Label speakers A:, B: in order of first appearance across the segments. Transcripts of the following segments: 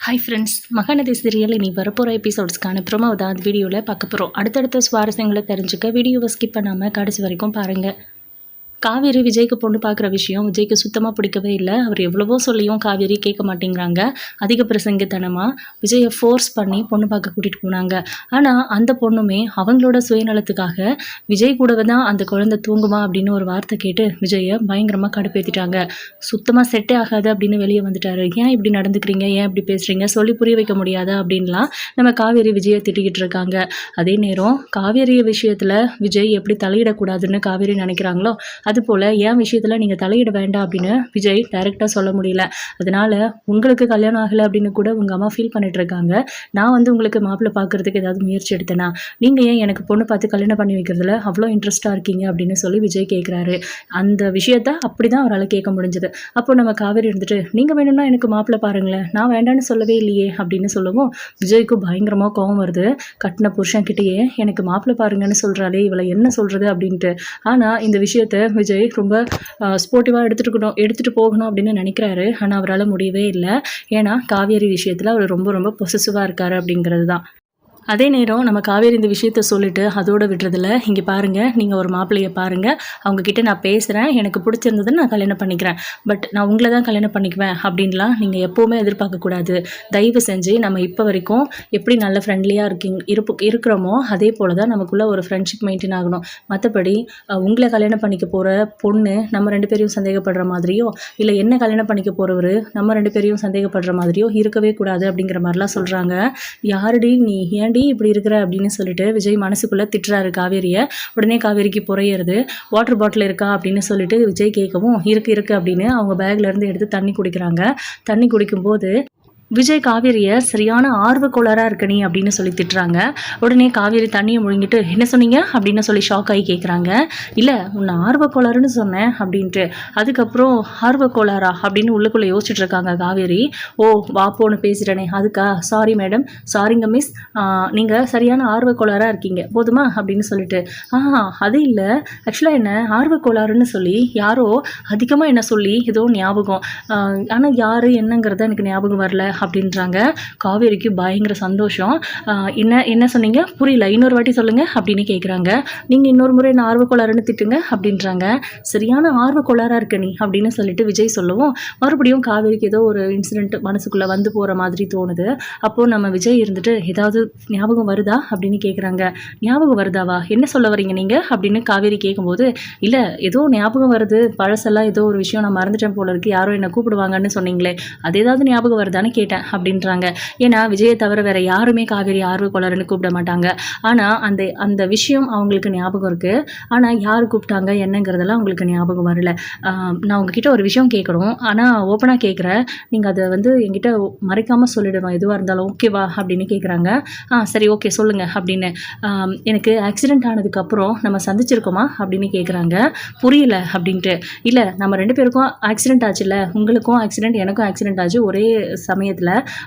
A: Hi friends, Mahanadi serial இனி வரப்போகிற எபிசோட்ஸ்க்கான promo தான் வீடியோவில் பார்க்க போகிறோம். அடுத்தடுத்த சுவாரஸ்யங்களை தெரிஞ்சுக்க வீடியோவை ஸ்கிப் பண்ணாமல் கடைசி வரைக்கும் பாருங்கள். காவேரி விஜய்க்கு பொண்ணு பார்க்குற விஷயம் விஜய்க்கு சுத்தமாக பிடிக்கவே இல்லை. அவர் எவ்வளவோ சொல்லியும் காவேரி கேட்க மாட்டேங்கிறாங்க. அதிக பிரசங்கத்தனமாக விஜயை ஃபோர்ஸ் பண்ணி பொண்ணு பார்க்க கூட்டிகிட்டு போனாங்க. ஆனால் அந்த பொண்ணுமே அவங்களோட சுயநலத்துக்காக விஜய் கூடவே தான் அந்த குழந்தை தூங்குமா அப்படின்னு ஒரு வார்த்தை கேட்டு விஜயை பயங்கரமாக கடுப்பேற்றிட்டாங்க. சுத்தமாக செட்டே ஆகாது அப்படின்னு வெளியே வந்துட்டாரு. ஏன் இப்படி நடந்துக்கிறீங்க, ஏன் இப்படி பேசுகிறீங்க, சொல்லி புரிய வைக்க முடியாதா அப்படின்லாம் நம்ம காவேரி விஜயை திட்டிக்கிட்டு இருக்காங்க. அதே நேரம் காவேரி விஷயத்தில் விஜய் எப்படி தலையிடக்கூடாதுன்னு காவேரி நினைக்கிறாங்களோ அதுபோல் என் விஷயத்தில் நீங்கள் தலையிட வேண்டாம் அப்படின்னு விஜய் டைரெக்டாக சொல்ல முடியல. அதனால் உங்களுக்கு கல்யாணம் ஆகலை அப்படின்னு கூட உங்கள் அம்மா ஃபீல் பண்ணிட்டு இருக்காங்க. நான் உங்களுக்கு மாப்பிள்ளை பார்க்குறதுக்கு ஏதாவது முயற்சி எடுத்தேனா, நீங்கள் ஏன் எனக்கு பொண்ணு பார்த்து கல்யாணம் பண்ணி வைக்கிறதுல அவ்வளோ இன்ட்ரெஸ்ட்டாக இருக்கீங்க அப்படின்னு சொல்லி விஜய் கேட்குறாரு. அந்த விஷயத்த அப்படி தான் அவரால் கேட்க முடிஞ்சது. அப்போ நம்ம காவேரி இருந்துட்டு நீங்கள் வேணும்னா எனக்கு மாப்பிள்ளை பாருங்களேன், நான் வேண்டான்னு சொல்லவே இல்லையே அப்படின்னு சொல்லவும் விஜய்க்கு பயங்கரமாக கோவம் வருது. கட்டின புருஷன்கிட்டயே எனக்கு மாப்பிள்ளை பாருங்கன்னு சொல்கிறாளே, இவளை என்ன சொல்கிறது அப்படின்ட்டு. ஆனால் இந்த விஷயத்தை விஜய் ரொம்ப ஸ்போர்ட்டிவாக எடுத்துகிட்டு போகணும் அப்படின்னு நினைக்கிறாரு. ஆனால் அவரால் முடியவே இல்லை. ஏன்னா காவேரி விஷயத்தில் அவர் ரொம்ப ரொம்ப பொசசிவாக இருக்கார் அப்படிங்கிறது தான். அதே நேரம் நம்ம காவேரி இந்த விஷயத்த சொல்லிவிட்டு அதோடு விடுறதில்ல. இங்கே பாருங்கள், நீங்கள் ஒரு மாப்பிள்ளையை பாருங்கள், அவங்கக்கிட்ட நான் பேசுகிறேன், எனக்கு பிடிச்சிருந்ததுன்னு நான் கல்யாணம் பண்ணிக்கிறேன், பட் நான் உங்களை தான் கல்யாணம் பண்ணிக்குவேன் அப்படின்லாம் நீங்கள் எப்போவுமே எதிர்பார்க்கக்கூடாது. தயவு செஞ்சு நம்ம இப்போ வரைக்கும் எப்படி நல்ல ஃப்ரெண்ட்லியாக இருக்கிறோமோ அதே போல் தான் நமக்குள்ளே ஒரு ஃப்ரெண்ட்ஷிப் மெயின்டைன் ஆகணும். மற்றபடி உங்களை கல்யாணம் பண்ணிக்க போகிற பொண்ணு நம்ம 2 பேரையும் சந்தேகப்படுற மாதிரியோ, இல்லை என்ன கல்யாணம் பண்ணிக்க போகிறவர் நம்ம 2 பேரையும் சந்தேகப்படுற மாதிரியோ இருக்கவே கூடாது அப்படிங்கிற மாதிரிலாம் சொல்கிறாங்க. யாருடி நீ, ஏன் இப்படி இருக்கிற அப்படின்னு சொல்லிட்டு விஜய் மனசுக்குள்ள திட்டுறாரு காவேரியை. உடனே காவேரிக்கு புறையிறது. வாட்டர் பாட்டில் இருக்கா அப்படின்னு சொல்லிட்டு விஜய் கேட்கவும் இருக்கு அப்படின்னு அவங்க பேக்ல இருந்து எடுத்து தண்ணி குடிக்கிறாங்க. தண்ணி குடிக்கும்போது விஜய் காவேரியை சரியான ஆர்வ கோளாறாக இருக்க நீ அப்படின்னு சொல்லி திட்டுறாங்க. உடனே காவேரி தண்ணியை முழுங்கிட்டு என்ன சொன்னீங்க அப்படின்னு சொல்லி ஷாக் ஆகி கேட்குறாங்க. இல்லை, உன்னை ஆர்வ கோளாறுன்னு சொன்னேன் அப்படின்ட்டு. அதுக்கப்புறம் ஆர்வ கோளாறா அப்படின்னு உள்ளுக்குள்ளே யோசிச்சுட்டு இருக்காங்க காவேரி. ஓ வாப்போன்னு பேசிட்டேனே அதுக்கா, சாரி மேடம், சாரிங்க மிஸ், நீங்கள் சரியான ஆர்வ கோளாறாக இருக்கீங்க போதுமா அப்படின்னு சொல்லிட்டு. அது இல்லை, ஆக்சுவலாக என்ன ஆர்வ கோளாறுன்னு சொல்லி யாரோ அதிகமாக என்ன சொல்லி ஏதோ ஞாபகம், ஆனால் யார் என்னங்கிறத எனக்கு ஞாபகம் வரல அப்படின்றாங்க. காவேரிக்கு பயங்கர சந்தோஷம். என்ன சொன்னீங்க புரியல, இன்னொரு வாட்டி சொல்லுங்கள் அப்படின்னு கேட்குறாங்க. நீங்கள் இன்னொரு முறை என்ன ஆர்வக்கோளாறுன்னு திட்டுங்க அப்படின்றாங்க. சரியான ஆர்வக்கோளாறாக இருக்க நீ அப்படின்னு சொல்லிட்டு விஜய் சொல்லவும் மறுபடியும் காவேரிக்கு ஏதோ ஒரு இன்சிடென்ட் மனசுக்குள்ளே வந்து போகிற மாதிரி தோணுது. அப்போது நம்ம விஜய் இருந்துட்டு ஏதாவது ஞாபகம் வருதா அப்படின்னு கேட்குறாங்க. ஞாபகம் வருதாவா, என்ன சொல்ல வரீங்க நீங்கள் அப்படின்னு காவேரி கேட்கும்போது, இல்லை ஏதோ ஞாபகம் வருது, பழசெல்லாம் ஏதோ ஒரு விஷயம் நான் மறந்துட்டேன் போல இருக்குது, யாரோ என்னை கூப்பிடுவாங்கன்னு சொன்னீங்களே அது ஏதாவது ஞாபகம் வருதான்னு கேட்டேன் அப்படின்றாங்க. ஏன்னா விஜயை தவிர வேற யாருமே காவேரி ஆர்வ கோளாறுன்னு கூப்பிட மாட்டாங்க. ஆனால் அந்த விஷயம் அவங்களுக்கு ஞாபகம் இருக்குது. ஆனால் யார் கூப்பிட்டாங்க என்னங்கிறதெல்லாம் அவங்களுக்கு ஞாபகம் வரல. நான் உங்ககிட்ட ஒரு விஷயம் கேட்கணும், ஆனால் ஓப்பனாக கேட்குறேன், நீங்கள் அதை என்கிட்ட மறைக்காமல் சொல்லிடணும் எதுவாக இருந்தாலும், ஓகேவா அப்படின்னு கேட்குறாங்க. சரி ஓகே சொல்லுங்கள் அப்படின்னு. எனக்கு ஆக்சிடென்ட் ஆனதுக்கப்புறம் நம்ம சந்திச்சிருக்கோமா அப்படின்னு கேட்குறாங்க. புரியல அப்படின்ட்டு. இல்லை நம்ம 2 பேருக்கும் ஆக்சிடென்ட் ஆச்சுல்ல, உங்களுக்கும் ஆக்சிடென்ட் எனக்கும் ஆக்சிடென்ட் ஆச்சு ஒரே சமயத்தில்.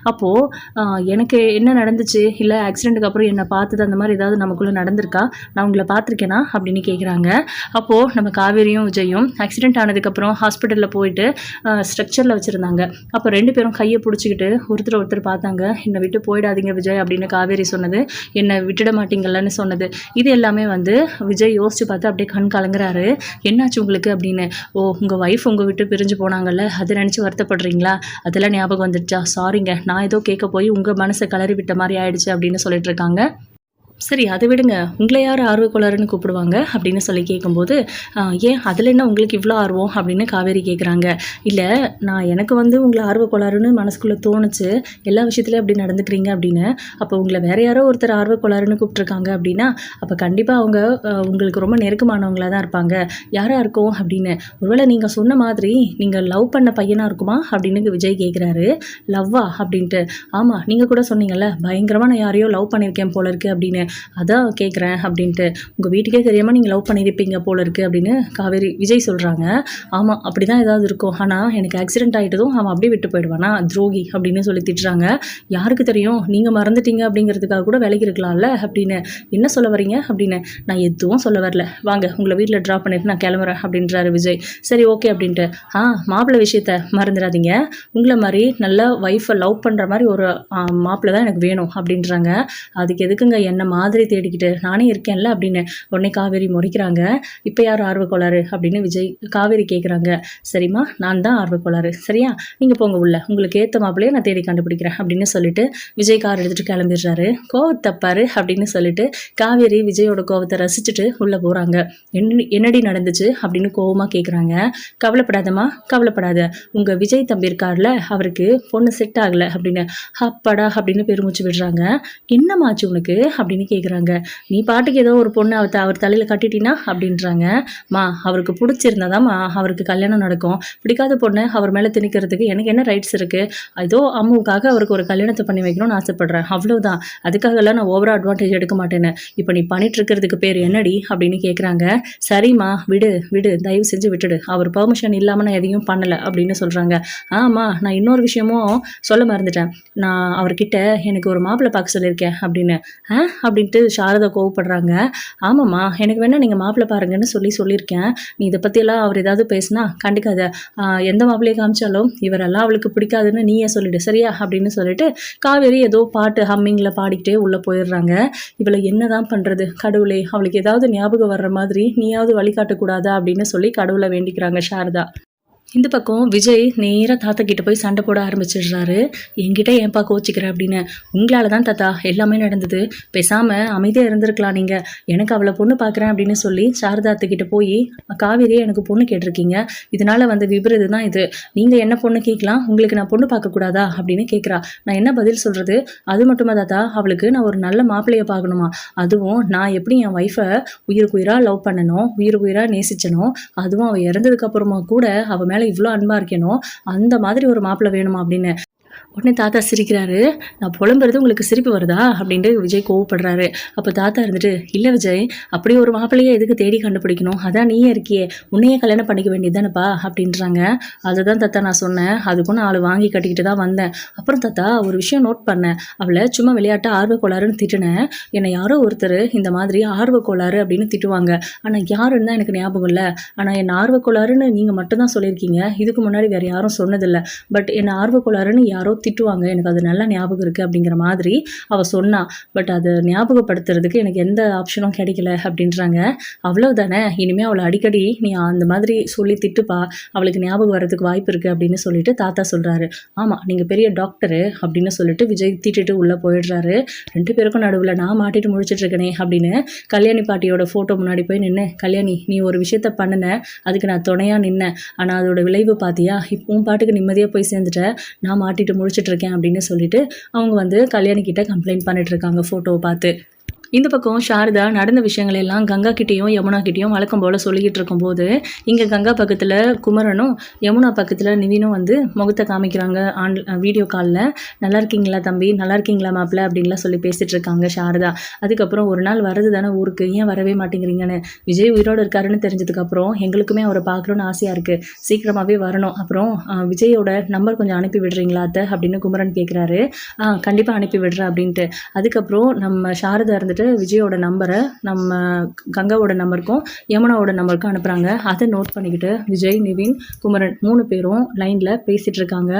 A: அப்போது எனக்கு என்ன நடந்துச்சு, இல்லை ஆக்சிடென்ட்டுக்கு அப்புறம் என்னை பார்த்தது அந்த மாதிரி ஏதாவது நமக்குள்ளே நடந்திருக்கா, நான் உங்களை பார்த்துருக்கேனா அப்படின்னு கேட்குறாங்க. அப்போது நம்ம காவேரியும் விஜயும் ஆக்சிடென்ட் ஆனதுக்கப்புறம் ஹாஸ்பிட்டலில் போயிட்டு ஸ்ட்ரக்சரில் வச்சுருந்தாங்க. அப்போ 2 பேரும் கையை பிடிச்சிக்கிட்டு ஒருத்தர் பார்த்தாங்க. என்னை விட்டு போயிடாதீங்க விஜய் அப்படின்னு காவேரி சொன்னது, என்னை விட்டுட மாட்டீங்கள்லன்னு சொன்னது, இது எல்லாமே விஜய் யோசிச்சு பார்த்து அப்படியே கண் கலங்குறாரு. என்னாச்சு உங்களுக்கு அப்படின்னு. ஓ உங்கள் ஒய்ஃப் உங்கள் விட்டு பிரிஞ்சு போனாங்கல்ல, அதை நினச்சி வருத்தப்படுறீங்களா, அதெல்லாம் ஞாபகம் வந்துடுச்சா, சாரிங்க நான் ஏதோ கேட்க போய் உங்கள் மனசை கிளறி விட்ட மாதிரி ஆயிடுச்சு அப்படின்னு சொல்லிட்டு இருக்காங்க. சரி அதை விடுங்க, உங்களை யார் ஆர்வக்கோளாறுன்னு கூப்பிடுவாங்க அப்படின்னு சொல்லி கேட்கும்போது, ஏன் அதில் என்ன உங்களுக்கு இவ்வளோ ஆர்வம் அப்படின்னு காவேரி கேட்குறாங்க. இல்லை எனக்கு உங்களை ஆர்வக்கோளாறுன்னு மனசுக்குள்ளே தோணுச்சு, எல்லா விஷயத்துலையும் அப்படி நடந்துக்கிறீங்க அப்படின்னு. அப்போ உங்களை வேறு யாரோ ஒருத்தர் ஆர்வக்கோளாறுன்னு கூப்பிட்ருக்காங்க அப்படின்னா அப்போ கண்டிப்பாக அவங்க உங்களுக்கு ரொம்ப நெருக்கமானவங்களாக தான் இருப்பாங்க. யாராக இருக்கும் அப்படின்னு. ஒருவேளை நீங்கள் சொன்ன மாதிரி நீங்கள் லவ் பண்ண பையனாக இருக்குமா அப்படின்னு விஜய் கேட்குறாரு. லவ்வா அப்படின்ட்டு. ஆமாம் நீங்கள் கூட சொன்னீங்கல்ல பயங்கரமாக நான் யாரையோ லவ் பண்ணியிருக்கேன் போல இருக்குது அப்படின்னு. அதான் கேட்குறேன் அப்படின்ட்டு. உங்கள் வீட்டுக்கே தெரியாமல் நீங்கள் லவ் பண்ணியிருப்பீங்க போல இருக்குது அப்படின்னு விஜய் சொல்கிறாங்க. ஆமாம் அப்படி தான் ஏதாவது இருக்கும், ஆனால் எனக்கு ஆக்சிடென்ட் ஆகிட்டதும் அவன் அப்படியே விட்டு போயிடுவானா, துரோகி அப்படின்னு சொல்லி திட்டுறாங்க. யாருக்கு தெரியும், நீங்கள் மறந்துட்டீங்க அப்படிங்கிறதுக்காக கூட வேலைக்கு இருக்கலாம்ல அப்படின்னு. என்ன சொல்ல வரீங்க அப்படின்னு. நான் எதுவும் சொல்ல வரல, வாங்க உங்களை வீட்டில் ட்ராப் பண்ணிட்டு நான் கிளம்புறேன் அப்படின்றாரு விஜய். சரி ஓகே அப்படின்ட்டு. மாப்பிள்ளை விஷயத்த மறந்துடாதீங்க, உங்களை மாதிரி நல்ல ஒய்ஃபை லவ் பண்ணுற மாதிரி ஒரு மாப்பிள்ளை தான் எனக்கு வேணும் அப்படின்றாங்க. அதுக்கு எதுக்குங்க என்ன மாதிரி தேடிக்கிட்டு, நானே இருக்கேன்ல அப்படின்னு உடனே காவேரி முறைக்கிறாங்க. இப்போ யார் ஆர்வக்கோளாறு அப்படின்னு காவேரி கேட்குறாங்க. சரிம்மா நான் தான் ஆர்வக்கோளாறு, சரியா நீங்கள் போங்க உள்ள, உங்களுக்கு ஏற்ற மாப்பிள்ளையே நான் தேடி கண்டுபிடிக்கிறேன் அப்படின்னு சொல்லிட்டு விஜய் கார் எடுத்துகிட்டு கிளம்பிடுறாரு. கோவத்தப்பாரு அப்படின்னு சொல்லிட்டு காவேரி விஜயோட கோவத்தை ரசிச்சுட்டு உள்ளே போகிறாங்க. என்னடி நடந்துச்சு அப்படின்னு கோவமாக கேட்குறாங்க. கவலைப்படாதம்மா கவலைப்படாத, உங்கள் விஜய் தம்பி இருக்கார்ல அவருக்கு பொண்ணு செட் ஆகலை அப்படின்னு. அப்பாடா அப்படின்னு பெருமூச்சு விடுறாங்க. என்னமாச்சு உனக்கு அப்படின்னு கேட்குறாங்க. நீ பாட்டுக்கு ஏதோ ஒரு பொண்ணு அவர் தலையில் கட்டிட்டினா அப்படின்றாங்க. அவருக்கு பிடிச்சிருந்தாதாம்மா அவருக்கு கல்யாணம் நடக்கும், பிடிக்காத பொண்ணு அவர் மேலே திணிக்கிறதுக்கு எனக்கு என்ன ரைட்ஸ் இருக்குது, ஏதோ அம்மாவுக்காக அவருக்கு ஒரு கல்யாணத்தை பண்ணி வைக்கணும்னு ஆசைப்படுறேன், அவ்வளோதான், அதுக்காகலாம் நான் ஓவரா அட்வான்டேஜ் எடுக்க மாட்டேன்னு. இப்போ நீ பண்ணிட்டு இருக்கிறதுக்கு பேர் என்னடி அப்படின்னு கேட்குறாங்க. சரிம்மா விடு விடு, தயவு செஞ்சு விட்டுடு, அவர் பெர்மிஷன் இல்லாமல் நான் எதையும் பண்ணலை அப்படின்னு சொல்கிறாங்க. நான் இன்னொரு விஷயமும் சொல்ல மறந்துட்டேன், நான் அவர்கிட்ட எனக்கு ஒரு மாப்பிள்ளை பார்க்க சொல்லியிருக்கேன் அப்படின்னு. அப்படின்ட்டு சாரதா கோவப்படுறாங்க. ஆமாம்மா எனக்கு வேணால் நீங்கள் மாப்பிள்ளை பாருங்கன்னு சொல்லியிருக்கேன், நீ இதை பற்றியெல்லாம் அவர் ஏதாவது பேசினா கண்டிக்காத, எந்த மாப்பிள்ளையை காமிச்சாலும் இவரெல்லாம் அவளுக்கு பிடிக்காதுன்னு நீயே சொல்லிடு சரியா அப்படின்னு சொல்லிட்டு காவேரி ஏதோ பாட்டு ஹம்மிங்கில் பாடிக்கிட்டே உள்ளே போயிடுறாங்க. இவளை என்னதான் பண்ணுறது கடவுளே, அவளுக்கு ஏதாவது ஞாபகம் வர்ற மாதிரி நீயாவது வழிகாட்டக்கூடாதா அப்படின்னு சொல்லி கடவுளை வேண்டிக்கிறாங்க சாரதா. இந்த பக்கம் விஜய் நேராக தாத்தா கிட்ட போய் சண்டை போட ஆரம்பிச்சிடுறாரு. என்கிட்ட ஏன்பா கோச்சிக்கிற அப்படின்னு. உங்களால் தான் தாத்தா எல்லாமே நடந்தது, பேசாமல் அமைதியாக இருந்திருக்கலாம் நீங்கள், எனக்கு அவளை பொண்ணு பார்க்குறேன் அப்படின்னு சொல்லி சாரதாத்துக்கிட்ட போய் காவேரியே எனக்கு பொண்ணு கேட்டிருக்கீங்க, இதனால் வந்து விபரீதம் தான் இது, நீங்கள் என்ன பொண்ணு கேட்கலாம், உங்களுக்கு நான் பொண்ணு பார்க்கக்கூடாதா அப்படின்னு கேட்குறா. நான் என்ன பதில் சொல்கிறது, அது மட்டுமா தாத்தா அவளுக்கு நான் ஒரு நல்ல மாப்பிள்ளையை பார்க்கணுமா, அதுவும் நான் எப்படி என் ஒய்ஃபை உயிருக்கு உயிராக லவ் பண்ணணும், உயிருக்கு உயிராக நேசிச்சனும், அதுவும் அவள் இறந்ததுக்கப்புறமா கூட அவள் இவ்வளோ அன்பா இருக்கணும், அந்த மாதிரி ஒரு மாப்பிள்ளை வேணுமா அப்படின்னு. உடனே தாத்தா சிரிக்கிறாரு. நான் புலம்புறது உங்களுக்கு சிரிப்பு வருதா அப்படின்ட்டு விஜய் கோவப்படுறாரு. அப்போ தாத்தா இருந்துட்டு, இல்லை விஜய் அப்படி ஒரு மாப்பிள்ளையே எதுக்கு தேடி கண்டுபிடிக்கணும், அதான் நீயே இருக்கியே, உன்னையே கல்யாணம் பண்ணிக்க வேண்டியதானப்பா அப்படின்றாங்க. அதை தான் தாத்தா நான் சொன்னேன், அதுக்கும் நான் ஆள் வாங்கி கட்டிக்கிட்டு தான் வந்தேன். அப்புறம் தாத்தா ஒரு விஷயம் நோட் பண்ணேன், அவளை சும்மா விளையாட்ட ஆர்வக்கோளாறுன்னு திட்டுனேன், என்னை யாரோ ஒருத்தர் இந்த மாதிரி ஆர்வக்கோளாறு அப்படின்னு திட்டுவாங்க, ஆனால் யாருன்னு தான் எனக்கு ஞாபகம் இல்லை, ஆனால் என்னை ஆர்வக்கோளாறுன்னு நீங்கள் மட்டும்தான் சொல்லியிருக்கீங்க, இதுக்கு முன்னாடி வேறு யாரும் சொன்னதில்லை, பட் என்னை ஆர்வக்கோளாறுன்னு யாரோ திட்டுவாங்க, எனக்கு அது நல்லா ஞாபகம் இருக்குது அப்படிங்கிற மாதிரி அவள் சொன்னா, பட் அதை ஞாபகப்படுத்துறதுக்கு எனக்கு எந்த ஆப்ஷனும் கிடைக்கல அப்படின்றாங்க. அவ்வளவுதானே, இனிமேல் அவளை அடிக்கடி நீ அந்த மாதிரி சொல்லி திட்டுப்பா, அவளுக்கு ஞாபகம் வர்றதுக்கு வாய்ப்பு இருக்குது அப்படின்னு சொல்லிட்டு தாத்தா சொல்கிறாரு. ஆமாம் நீங்கள் பெரிய டாக்டரு அப்படின்னு சொல்லிட்டு விஜய் திட்டிட்டு உள்ளே போயிடுறாரு. 2 பேருக்கும் நடுவில் நான் மாட்டிட்டு முழிச்சிட்டு இருக்கனே அப்படின்னு கல்யாணி பாட்டியோட ஃபோட்டோ முன்னாடி போய் நின்று, கல்யாணி நீ ஒரு விஷயத்த பண்ணின, அதுக்கு நான் துணையாக நின்னேன், ஆனால் அதோட விளைவு பார்த்தியா, உன் பாட்டுக்கு நிம்மதியாக போய் சேர்ந்துட்டேன், நான் மாட்டிட்டு முழிச்சிட்டு இருக்கேன் அப்படின்னு சொல்லிட்டு அவங்க வந்து கல்யாணி கிட்ட கம்ப்ளைண்ட் பண்ணிட்டு இருக்காங்க ஃபோட்டோவை பார்த்து. இந்த பக்கம் சாரதா நடந்த விஷயங்கள் எல்லாம் கங்கா கிட்டேயும் யமுனா கிட்டேயும் வழக்கம் போல் சொல்லிக்கிட்டு இருக்கும்போது இங்கே கங்கா பக்கத்தில் குமரனும் யமுனா பக்கத்தில் நிவினும் வந்து முகத்தை காமிக்கிறாங்க வீடியோ காலில். நல்லா இருக்கீங்களா தம்பி, நல்லா இருக்கீங்களா மாப்பிள்ள அப்படின்லாம் சொல்லி பேசிகிட்டு இருக்காங்க சாரதா. அதுக்கப்புறம் ஒரு நாள் வரது தானே ஊருக்கு, ஏன் வரவே மாட்டேங்கிறீங்கன்னு, விஜய் உயிரோடு இருக்காருன்னு தெரிஞ்சதுக்கப்புறம் எங்களுக்குமே அவரை பார்க்கணுன்னு ஆசையாக இருக்குது, சீக்கிரமாகவே வரணும், அப்புறம் விஜயோட நம்பர் கொஞ்சம் அனுப்பி விடுறீங்களா அத்தை அப்படின்னு குமரன் கேட்குறாரு. கண்டிப்பாக அனுப்பி விடுறேன் அப்படின்ட்டு. அதுக்கப்புறம் நம்ம சாரதா இருந்துட்டு விஜயோட நம்பரை நம்ம கங்காவோட நம்பருக்கும் யமுனாவோட நம்பருக்கும் அனுப்புகிறாங்க. அதை நோட் பண்ணிக்கிட்டு விஜய், நிவின், குமரன் 3 பேரும் லைனில் பேசிகிட்டு இருக்காங்க.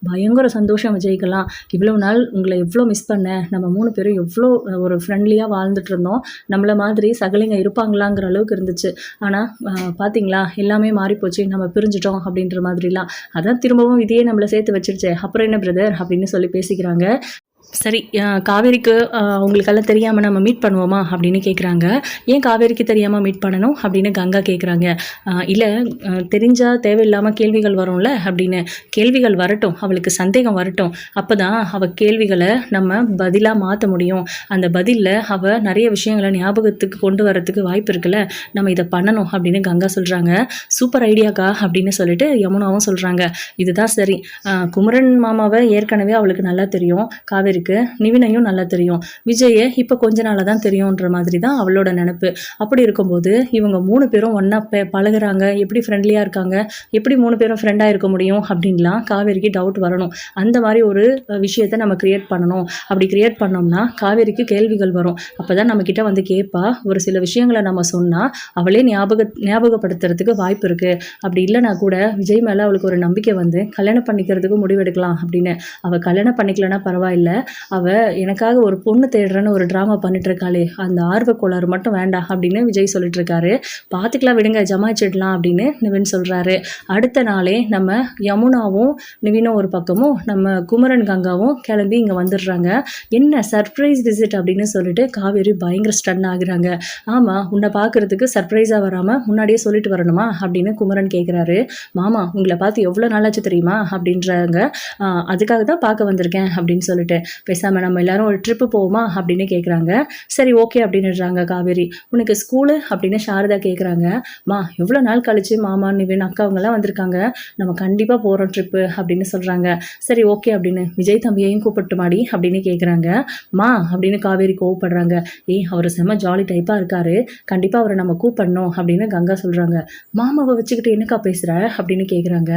A: பயங்கர சந்தோஷம் விஜய்க்கெல்லாம். இவ்வளோ நாள் உங்களை எவ்வளோ மிஸ் பண்ணேன், நம்ம 3 பேரும் எவ்வளோ ஒரு ஃப்ரெண்ட்லியாக வாழ்ந்துட்டு இருந்தோம், நம்மளை மாதிரி சகலிங்க இருப்பாங்களாங்கிற அளவுக்கு இருந்துச்சு, ஆனால் பார்த்தீங்களா எல்லாமே மாறிப்போச்சு, நம்ம பிரிஞ்சிட்டோம் அப்படின்ற மாதிரிலாம். அதான் திரும்பவும் இதையே நம்மளை சேர்த்து வச்சிருச்சே, அப்புறம் என்ன பிரதர் அப்படின்னு சொல்லி பேசிக்கிறாங்க. சரி காவேரிக்கு உங்களுக்கெல்லாம் தெரியாமல் நம்ம மீட் பண்ணுவோமா அப்படின்னு கேட்குறாங்க. ஏன் காவேரிக்கு தெரியாமல் மீட் பண்ணணும் அப்படின்னு கங்கா கேட்குறாங்க. இல்லை தெரிஞ்சால் தேவையில்லாமல் கேள்விகள் வரும்ல அப்படின்னு. கேள்விகள் வரட்டும், அவளுக்கு சந்தேகம் வரட்டும், அப்போ தான் அவள் கேள்விகளை நம்ம பதிலாக மாற்ற முடியும், அந்த பதிலில் அவள் நிறைய விஷயங்களை ஞாபகத்துக்கு கொண்டு வரத்துக்கு வாய்ப்பு இருக்குல்ல, நம்ம இதை பண்ணணும் அப்படின்னு கங்கா சொல்கிறாங்க. சூப்பர் ஐடியாக்கா அப்படின்னு சொல்லிட்டு யமுனாவும் சொல்கிறாங்க. இதுதான் சரி, குமரன் மாமாவை ஏற்கனவே அவளுக்கு நல்லா தெரியும், காவேரி காவேரிக்கு நிவினையும் நல்லா தெரியும், விஜயை இப்போ கொஞ்ச நாளாக தான் தெரியுன்ற மாதிரி தான் அவளோட நினப்பு. அப்படி இருக்கும்போது இவங்க 3 பேரும் ஒன்றா பழகுறாங்க, எப்படி ஃப்ரெண்ட்லியாக இருக்காங்க, எப்படி 3 பேரும் ஃப்ரெண்டாக இருக்க முடியும் அப்படின்லாம் காவேரிக்கு டவுட் வரணும். அந்த மாதிரி ஒரு விஷயத்தை நம்ம கிரியேட் பண்ணணும். அப்படி கிரியேட் பண்ணோம்னா காவேரிக்கு கேள்விகள் வரும். அப்போ தான் நம்மக்கிட்ட வந்து கேட்பா. ஒரு சில விஷயங்களை நம்ம சொன்னால் அவளே ஞாபகப்படுத்துறதுக்கு வாய்ப்பு இருக்குது. அப்படி இல்லைனா கூட விஜய் மேலே அவளுக்கு ஒரு நம்பிக்கை வந்து கல்யாணம் பண்ணிக்கிறதுக்கு முடிவெடுக்கலாம் அப்படின்னு. அவள் கல்யாணம் பண்ணிக்கலன்னா பரவாயில்லை, அவள் எனக்காக ஒரு பொண்ணு தேடுறேன்னு ஒரு ட்ராமா பண்ணிட்டு இருக்காளே, அந்த ஆர்வ கோளாறு மட்டும் வேண்டாம் அப்படின்னு விஜய் சொல்லிட்டு இருக்காரு. பார்த்துக்கலாம் விடுங்க, ஜமாய்ச்சிடலாம் அப்படின்னு நிவின் சொல்கிறாரு. அடுத்த நாளே நம்ம யமுனாவும் நிவினும் ஒரு பக்கமும் நம்ம குமரன் கங்காவும் கிளம்பி இங்கே வந்துடுறாங்க. என்ன சர்ப்ரைஸ் விசிட் அப்படின்னு சொல்லிட்டு காவேரி பயங்கர ஸ்டன் ஆகுறாங்க. ஆமாம், உன்னை பார்க்குறதுக்கு சர்ப்ரைஸாக வராமல் முன்னாடியே சொல்லிட்டு வரணுமா அப்படின்னு குமரன் கேட்குறாரு. மாமா உங்களை பார்த்து எவ்வளோ நாளாச்சு தெரியுமா அப்படின்றாங்க. அதுக்காக தான் பார்க்க வந்திருக்கேன் அப்படின்னு சொல்லிட்டு, பேசாமல் நம்ம எல்லாரும் ஒரு ட்ரிப்பு போவோமா அப்படின்னு கேட்குறாங்க. சரி ஓகே அப்படின்னுறாங்க காவேரி. உனக்கு ஸ்கூலு அப்படின்னு சாரதா கேட்குறாங்க. எவ்வளோ நாள் கழிச்சு மாமா நிவின் அக்கா அவங்கெல்லாம் வந்திருக்காங்க, நம்ம கண்டிப்பாக போகிறோம் ட்ரிப்பு அப்படின்னு சொல்கிறாங்க. சரி ஓகே அப்படின்னு விஜய் தம்பியையும் கூப்பிட்டு மாடி அப்படின்னு கேட்குறாங்க. அப்படின்னு காவேரி கோவப்படுறாங்க. அவர் செம்ம ஜாலி டைப்பாக இருக்காரு, கண்டிப்பாக அவரை நம்ம கூப்பிடணும் அப்படின்னு கங்கா சொல்கிறாங்க. மாமாவை வச்சுக்கிட்டு என்னக்கா பேசுகிற அப்படின்னு கேட்குறாங்க.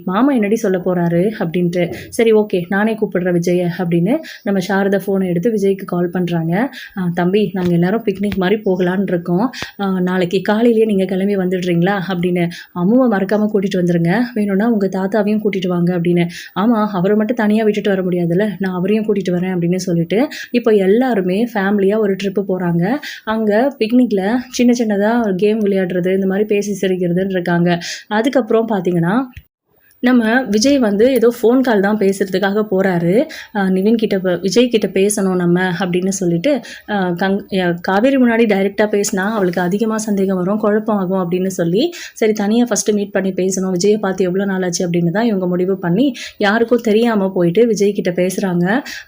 A: மாமா என்னடி சொல்ல போகிறாரு அப்படின்ட்டு. சரி ஓகே நானே கூப்பிடுறேன் விஜயை அப்படின்னு நம்ம சாரதா ஃபோனை எடுத்து விஜய்க்கு கால் பண்ணுறாங்க. தம்பி நாங்கள் எல்லாரும் பிக்னிக் மாதிரி போகலான்னு இருக்கோம், நாளைக்கு காலையிலேயே நீங்கள் கிளம்பி வந்துடுறீங்களா அப்படின்னு. அம்மாவை மறக்காமல் கூட்டிகிட்டு வந்துடுங்க, வேணும்னா உங்கள் தாத்தாவையும் கூட்டிகிட்டு வாங்க அப்படின்னு. ஆமாம், அவரை மட்டும் தனியாக விட்டுட்டு வர முடியாதுல்ல, நான் அவரையும் கூட்டிகிட்டு வரேன் அப்படின்னு சொல்லிட்டு இப்போ எல்லாருமே ஃபேமிலியாக ஒரு ட்ரிப்பு போகிறாங்க. அங்கே பிக்னிக்கில் சின்னதாக கேம் விளையாடுறது, இந்த மாதிரி பேசி சிரிக்கிறதுன்னு இருக்காங்க. அதுக்கப்புறம் பார்த்தீங்கன்னா நம்ம விஜய் வந்து ஏதோ ஃபோன் கால் தான் பேசுகிறதுக்காக போகிறாரு. நிவின் கிட்ட விஜய் கிட்ட பேசணும் நம்ம அப்படின்னு சொல்லிட்டு காவேரி முன்னாடி டைரெக்டாக பேசினா அவளுக்கு அதிகமாக சந்தேகம் வரும், குழப்பம் ஆகும் அப்படின்னு சொல்லி சரி தனியாக ஃபஸ்ட்டு மீட் பண்ணி பேசணும், விஜயை பார்த்து எவ்வளோ நாளாச்சு அப்படின்னு தான் இவங்க முடிவு பண்ணி யாருக்கும் தெரியாமல் போயிட்டு விஜய் கிட்ட பேசுகிறாங்க.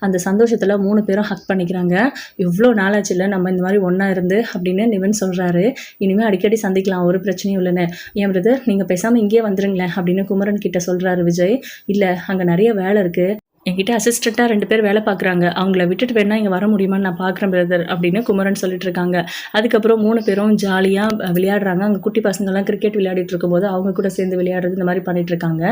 A: அந்த சந்தோஷத்தில் 3 பேரும் ஹக் பண்ணிக்கிறாங்க. இவ்வளோ நாளாச்சு இல்லை நம்ம இந்த மாதிரி ஒன்றா இருந்து அப்படின்னு நிவின் சொல்கிறாரு. இனிமேல் அடிக்கடி சந்திக்கலாம், ஒரு பிரச்சனையும் இல்லைன்னு. என் பிரதர் நீங்கள் பேசாமல் இங்கேயே வந்துருங்களேன் அப்படின்னு குமரன் கிட்ட சொல்கிறாரு விஜய். இல்லை அங்கே நிறைய வேலை இருக்குது, என்கிட்ட அசிஸ்டண்ட்டாக 2 பேர் வேலை பார்க்குறாங்க, அவங்கள விட்டுட்டு வேணா இங்கே வர முடியுமான்னு நான் பார்க்குறேன் பிரதர் அப்படின்னு குமரன் சொல்லிட்டு இருக்காங்க. அதுக்கப்புறம் 3 பேரும் ஜாலியாக விளையாடுறாங்க. அங்கே குட்டி பசங்கள்லாம் கிரிக்கெட் விளையாடிட்டு இருக்கும்போது அவங்க கூட சேர்ந்து விளையாடுறது இந்த மாதிரி பண்ணிட்டு இருக்காங்க.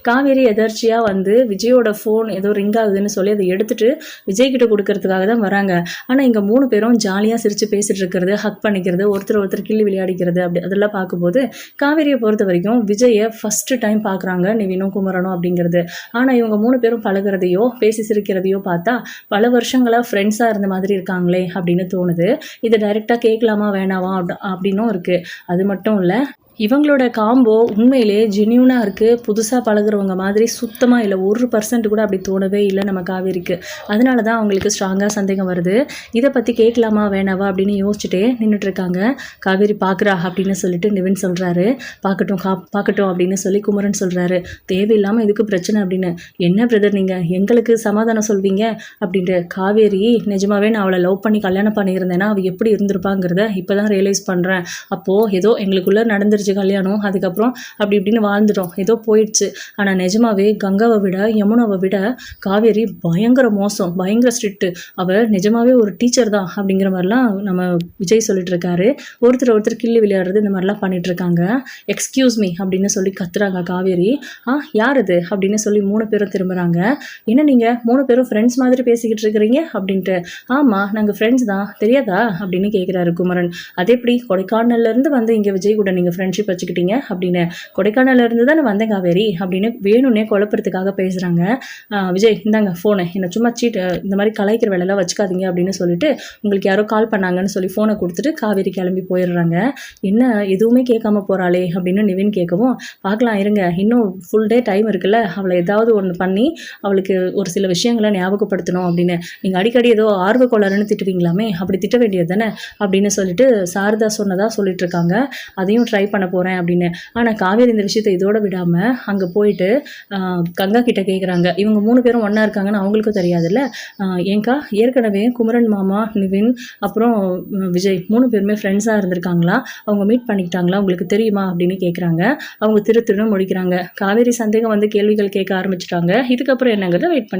A: காவேரி எதர்ச்சியாக வந்து விஜயோட ஃபோன் ஏதோ ரிங் ஆகுதுன்னு சொல்லி அதை எடுத்துட்டு விஜய் கிட்ட கொடுக்கறதுக்காக தான் வராங்க. ஆனால் இங்கே 3 பேரும் ஜாலியாக சிரித்து பேசிட்டு இருக்கிறது, ஹக் பண்ணிக்கிறது, ஒருத்தர் கிள்ளி விளையாடிக்கிறது, அப்படி அதெல்லாம் பார்க்கும்போது காவேரியை பொறுத்த வரைக்கும் விஜயை ஃபஸ்ட்டு டைம் பார்க்குறாங்க நிவினும் குமரனும் அப்படிங்கிறது. ஆனால் இவங்க 3 பேரும் பழகிறது பேசி சிரிக்கிறதையோ பார்த்தா பல வருஷங்களா ஃப்ரெண்ட்ஸாக இருந்த மாதிரி இருக்காங்களே அப்படின்னு தோணுது. இதை டைரெக்டாக கேட்கலாமா வேணாவா அப்படின்னும் இருக்குது. அது மட்டும் இல்லை, இவங்களோட காம்போ உண்மையிலே ஜென்யூனாக இருக்குது, புதுசாக பழகுறவங்க மாதிரி சுத்தமாக இல்லை, 1% கூட அப்படி தோணவே இல்லை நம்ம காவேரிக்கு. அதனால தான் அவங்களுக்கு ஸ்ட்ராங்காக சந்தேகம் வருது. இதை பற்றி கேட்கலாமா வேணாவா அப்படின்னு யோசிச்சுட்டே நின்றுட்டுருக்காங்க. காவேரி பார்க்குறா அப்படின்னு சொல்லிட்டு நிவின் சொல்கிறாரு. பார்க்கட்டும் அப்படின்னு சொல்லி குமரன் சொல்கிறாரு. தேவையில்லாமல் இதுக்கு பிரச்சனை அப்படின்னு. என்ன பிரதர் நீங்கள் எங்களுக்கு சமாதானம் சொல்வீங்க அப்படின்ட்டு. காவேரி நிஜமாவே நான் அவளை லவ் பண்ணி கல்யாணம் பண்ணியிருந்தேன்னா அவள் எப்படி இருந்திருப்பாங்கிறத இப்போ தான் ரியலைஸ் பண்ணுறேன். அப்போது ஏதோ எங்களுக்குள்ளே நடந்துருச்சு கல்யாணம், அதுக்கப்புறம் அப்படி இப்படின்னு வாழ்ந்துட்டோம், ஏதோ போயிடுச்சு. ஆனால் நிஜமாவே கங்காவை விட யமுனாவை விட காவேரி பயங்கர மோசம், பயங்கர ஸ்ட்ரிக்ட்டு, அவள் நிஜமாவே ஒரு டீச்சர் தான் அப்படிங்கிற மாதிரிலாம் நம்ம விஜய் சொல்லிட்டு இருக்காரு. ஒருத்தர் கிள்ளி விளையாடுறது இந்த மாதிரிலாம் பண்ணிட்டு இருக்காங்க. எக்ஸ்கியூஸ் மீ அப்படின்னு சொல்லி கத்துறாங்க காவேரி. யார் அது அப்படின்னு சொல்லி 3 பேரும் திரும்புகிறாங்க. என்ன நீங்கள் 3 பேரும் ஃப்ரெண்ட்ஸ் மாதிரி பேசிக்கிட்டு இருக்கிறீங்க அப்படின்ட்டு. ஆமாம் நாங்கள் ஃப்ரெண்ட்ஸ் தான், தெரியாதா அப்படின்னு கேட்குறாரு குமரன். அதே எப்படி கொடைக்கானல்லேருந்து வந்து இங்கே விஜய் கூட நீங்கள் ஃப்ரெண்ட்ஷிப் வச்சுக்கிட்டீங்க அப்படின்னு. கொடைக்கானல்ல இருந்து தான் நான் வந்தேன் காவேரி அப்படின்னு வேணும்னே குழப்பறதுக்காக பேசுகிறாங்க. விஜய் இந்தாங்க ஃபோனை, என்னை சும்மா இந்த மாதிரி கலாய்க்கிற வேலையெல்லாம் வச்சுக்காதீங்க அப்படின்னு சொல்லிட்டு உங்களுக்கு யாரோ கால் பண்ணாங்கன்னு சொல்லி ஃபோனை கொடுத்துட்டு காவேரி கிளம்பி போயிடுறாங்க. என்ன எதுவுமே கேட்காம போகிறாளே அப்படின்னு நிவின் கேட்கவும், பார்க்கலாம் இருங்க, இன்னும் ஃபுல் டே டைம் இருக்குல்ல, அவளை ஏதாவது ஒன்று பண்ணி அவளுக்கு ஒரு சில விஷயங்களை ஞாபகப்படுத்தணும் அப்படின்னு. நீங்கள் அடிக்கடி ஏதோ ஆர்வ கோளாறுன்னு திட்டுவீங்களாமே, அப்படி திட்ட வேண்டியது தானே அப்படின்னு சொல்லிட்டு சாரதா சொன்னதாக சொல்லிட்டு இருக்காங்க. அதையும் ட்ரை பண்ண போகிறேன் அப்படின்னு. ஆனால் காவேரி இந்த விஷயத்தை இதோட விடாமல் அங்கே போயிட்டு கங்கா கிட்ட கேட்குறாங்க. இவங்க 3 பேரும் ஒன்றா இருக்காங்கன்னு அவங்களுக்கும் தெரியாதுல்ல. ஏங்கா ஏற்கனவே குமரன் மாமா, நிவின் அப்புறம் விஜய் 3 பேருமே ஃப்ரெண்ட்ஸாக இருந்திருக்காங்களா, அவங்க மீட் பண்ணிக்கிட்டாங்களா உங்களுக்கு தெரியுமா அப்படின்னு கேட்குறாங்க. அவங்க திருன்னு முடிக்கிறாங்க. காவேரி சந்தேகம் வந்து கேள்விகள் கேட்க ஆரம்பிச்சிட்டாங்க. இதுக்கப்புறம் என்னங்கிறத வெயிட் பண்ணி